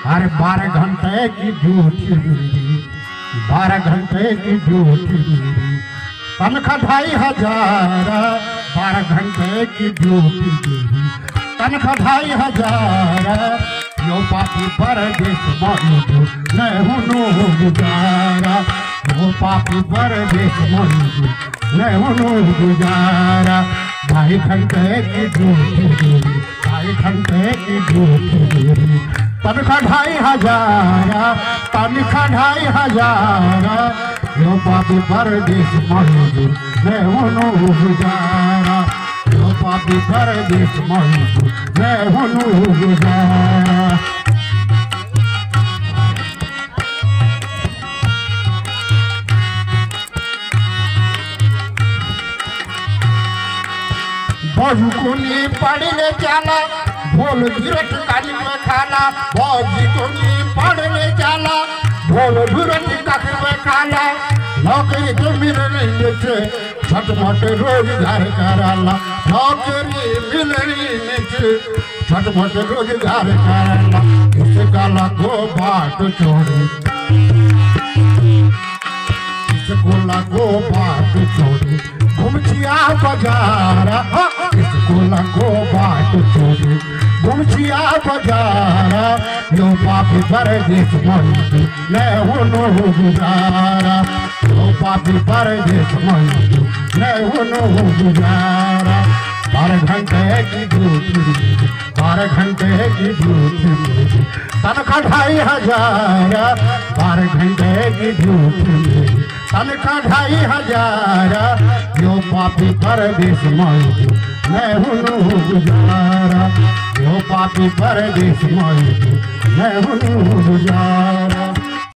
अरे 12 घंटे की ड्यूटी मेरी, 12 घंटे की ड्यूटी मेरी, तनख्वाह 2500। 12 घंटे की ड्यूटी मेरी, तनख्वाह 2500। यो पापी परदेश मौजू नहीं हुनु गुजारा, यो पापी परदेश मौजू नहीं हुनु गुजारा। 2.5 घंटे की ड्यूटी मेरी, 2.5 घंटे की ड्यूटी मेरी, तनख्वाह 2500। तनख्वाह 2500। यो पापी परदेश मौजू नहीं हुनु गुजारा, यो पापी परदेश मौजू नहीं हुनु गुजारा। बाजू को नी पढ़ने जाला, भोल गिरट काली में खाना। बाजू को नी पढ़ने जाला, भोल गिरट काली में खाना। नौकरी तो मिलने से झटमट रोजगार कराला, नौकरी मिलने से झटमट रोजगार कराला। इस गाला को बाट छोड़े, इस गोला को बाट छोड़े, घुमचिया बजारा। इस गोला को बाट छोड़े, घुमचिया बजारा। यो पापी परदेश मौजू नहीं हुनु गुजारा, यो पापी परदेश मौजू नहीं हुनु गुजारा। 12 घंटे की ड्यूटी मेरी, 12 घंटे की ड्यूटी मेरी, तनख्वाह 2500। 12 घंटे की ड्यूटी मेरी, तनख्वाह 2500। यो पापी परदेश मौजू नहीं हुनु गुजारा, यो पापी परदेश मौजू नहीं हुनु गुजारा।